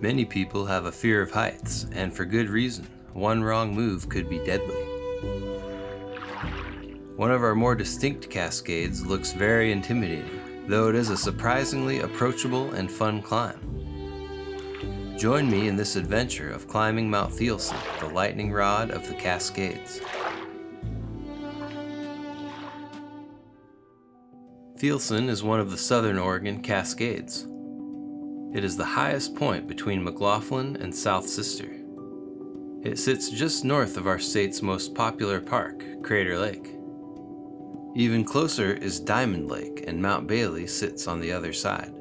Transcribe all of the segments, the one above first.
Many people have a fear of heights, and for good reason. One wrong move could be deadly. One of our more distinct Cascades looks very intimidating, though it is a surprisingly approachable and fun climb. Join me in this adventure of climbing Mt Thielsen, the lightning rod of the Cascades. Thielsen is one of the southern Oregon Cascades. It is the highest point between McLaughlin and South Sister. It sits just north of our state's most popular park, Crater Lake. Even closer is Diamond Lake, and Mount Bailey sits on the other side.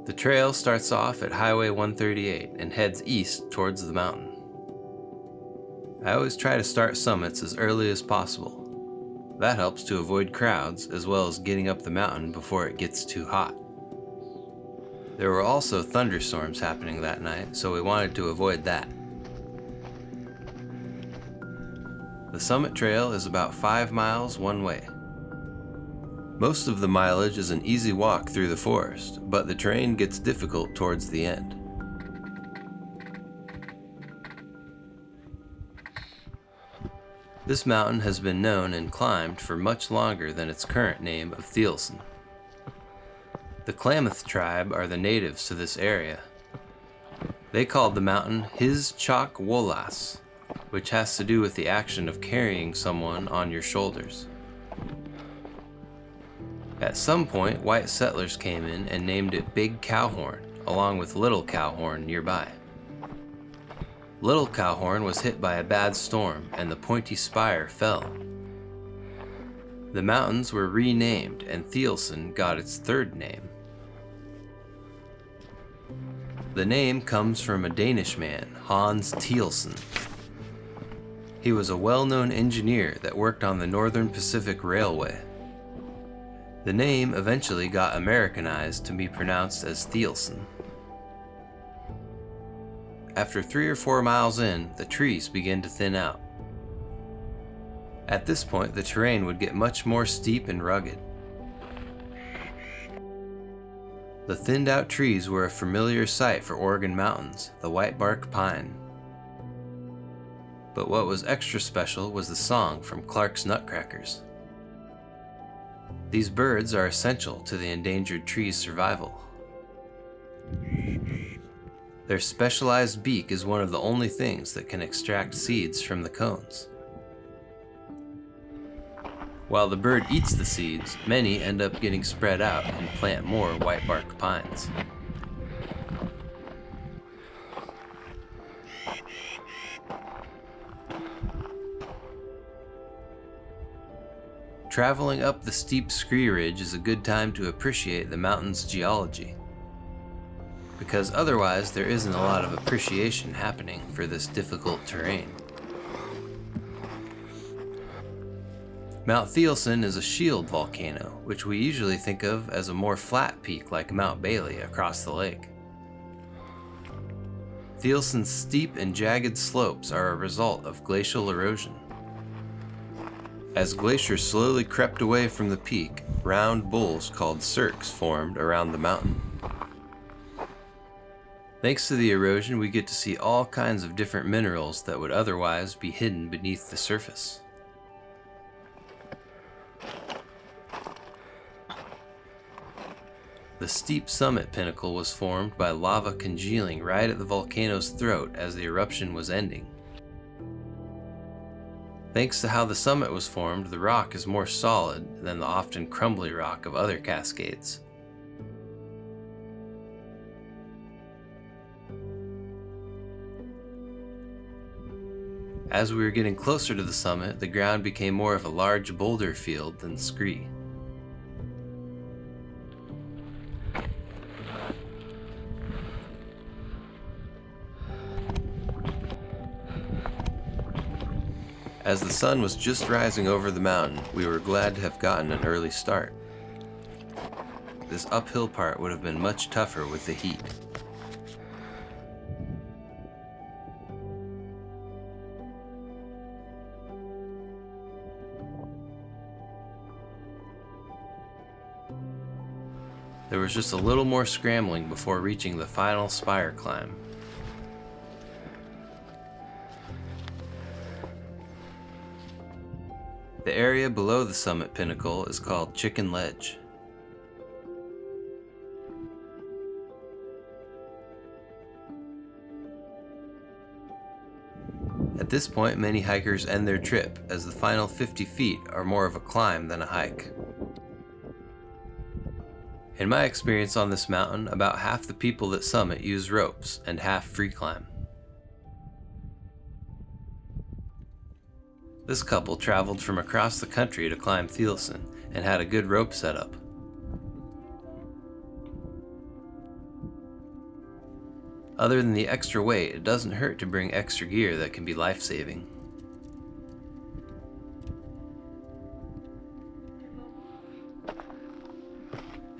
The trail starts off at Highway 138 and heads east towards the mountain. I always try to start summits as early as possible. That helps to avoid crowds as well as getting up the mountain before it gets too hot. There were also thunderstorms happening that night, so we wanted to avoid that. The summit trail is about 5 miles one way. Most of the mileage is an easy walk through the forest, but the terrain gets difficult towards the end. This mountain has been known and climbed for much longer than its current name of Thielsen. The Klamath tribe are the natives to this area. They called the mountain His Chok Wolas, which has to do with the action of carrying someone on your shoulders. At some point, white settlers came in and named it Big Cowhorn, along with Little Cowhorn nearby. Little Cowhorn was hit by a bad storm and the pointy spire fell. The mountains were renamed and Thielsen got its third name. The name comes from a Danish man, Hans Thielsen. He was a well-known engineer that worked on the Northern Pacific Railway. The name eventually got Americanized to be pronounced as Thielsen. After 3 or 4 miles in, the trees began to thin out. At this point, the terrain would get much more steep and rugged. The thinned out trees were a familiar sight for Oregon mountains, the whitebark pine. But what was extra special was the song from Clark's Nutcrackers. These birds are essential to the endangered tree's survival. Their specialized beak is one of the only things that can extract seeds from the cones. While the bird eats the seeds, many end up getting spread out and plant more whitebark pines. Traveling up the steep scree ridge is a good time to appreciate the mountain's geology, because otherwise there isn't a lot of appreciation happening for this difficult terrain. Mt Thielsen is a shield volcano, which we usually think of as a more flat peak like Mount Bailey across the lake. Thielsen's steep and jagged slopes are a result of glacial erosion. As glaciers slowly crept away from the peak, round bowls called cirques formed around the mountain. Thanks to the erosion, we get to see all kinds of different minerals that would otherwise be hidden beneath the surface. The steep summit pinnacle was formed by lava congealing right at the volcano's throat as the eruption was ending. Thanks to how the summit was formed, the rock is more solid than the often crumbly rock of other Cascades. As we were getting closer to the summit, the ground became more of a large boulder field than scree. As the sun was just rising over the mountain, we were glad to have gotten an early start. This uphill part would have been much tougher with the heat. There was just a little more scrambling before reaching the final spire climb. The area below the summit pinnacle is called Chicken Ledge. At this point, many hikers end their trip, as the final 50 feet are more of a climb than a hike. In my experience on this mountain, about half the people that summit use ropes and half free climb. This couple traveled from across the country to climb Thielsen and had a good rope setup. Other than the extra weight, it doesn't hurt to bring extra gear that can be life-saving.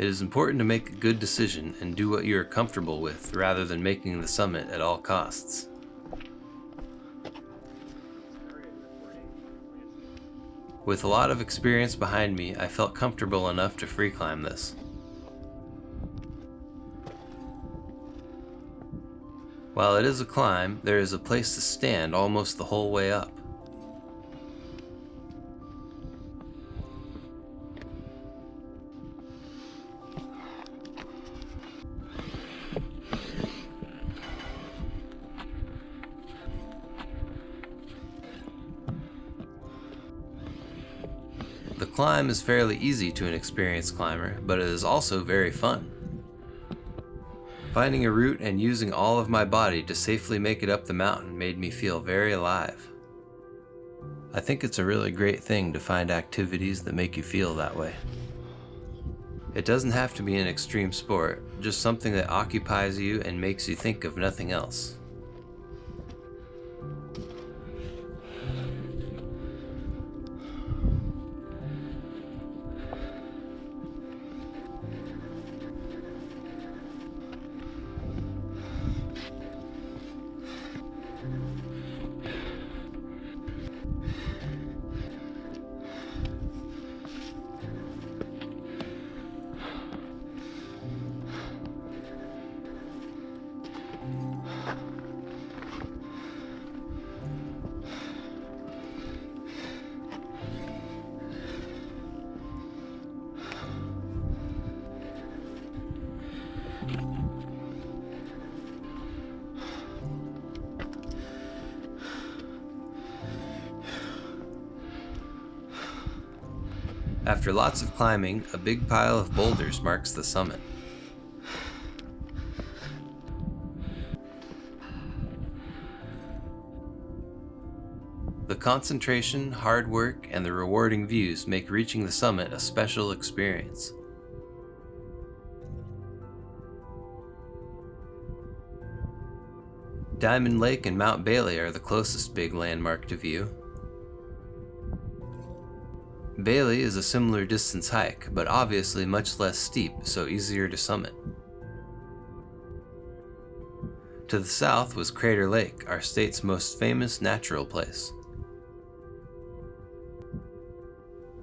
It is important to make a good decision and do what you are comfortable with rather than making the summit at all costs. With a lot of experience behind me, I felt comfortable enough to free climb this. While it is a climb, there is a place to stand almost the whole way up. The climb is fairly easy to an experienced climber, but it is also very fun. Finding a route and using all of my body to safely make it up the mountain made me feel very alive. I think it's a really great thing to find activities that make you feel that way. It doesn't have to be an extreme sport, just something that occupies you and makes you think of nothing else. After lots of climbing, a big pile of boulders marks the summit. The concentration, hard work, and the rewarding views make reaching the summit a special experience. Diamond Lake and Mount Bailey are the closest big landmark to view. Bailey is a similar distance hike, but obviously much less steep, so easier to summit. To the south was Crater Lake, our state's most famous natural place.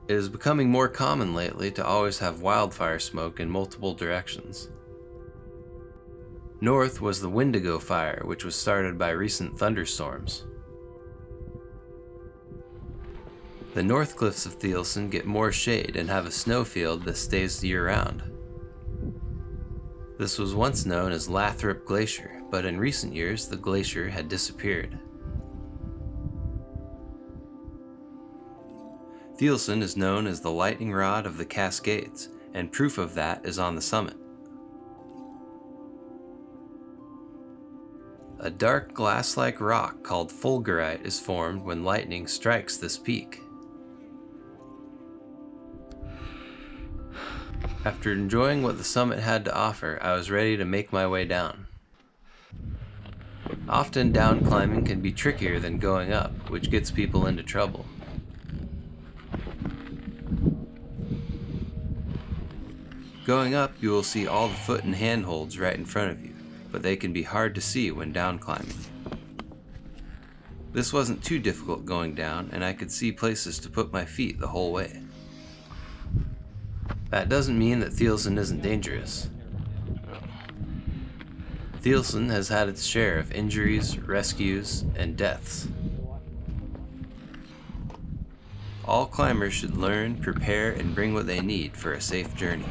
It is becoming more common lately to always have wildfire smoke in multiple directions. North was the Wendigo Fire, which was started by recent thunderstorms. The north cliffs of Thielsen get more shade and have a snowfield that stays year-round. This was once known as Lathrop Glacier, but in recent years the glacier had disappeared. Thielsen is known as the lightning rod of the Cascades, and proof of that is on the summit. A dark glass-like rock called fulgurite is formed when lightning strikes this peak. After enjoying what the summit had to offer, I was ready to make my way down. Often down climbing can be trickier than going up, which gets people into trouble. Going up, you will see all the foot and handholds right in front of you, but they can be hard to see when down climbing. This wasn't too difficult going down, and I could see places to put my feet the whole way. That doesn't mean that Thielsen isn't dangerous. Thielsen has had its share of injuries, rescues, and deaths. All climbers should learn, prepare, and bring what they need for a safe journey.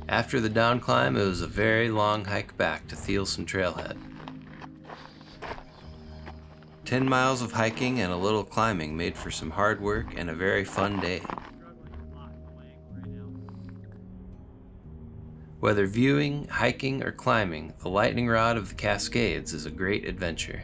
After the down climb, it was a very long hike back to Thielsen Trailhead. 10 miles of hiking and a little climbing made for some hard work and a very fun day. Whether viewing, hiking, or climbing, the lightning rod of the Cascades is a great adventure.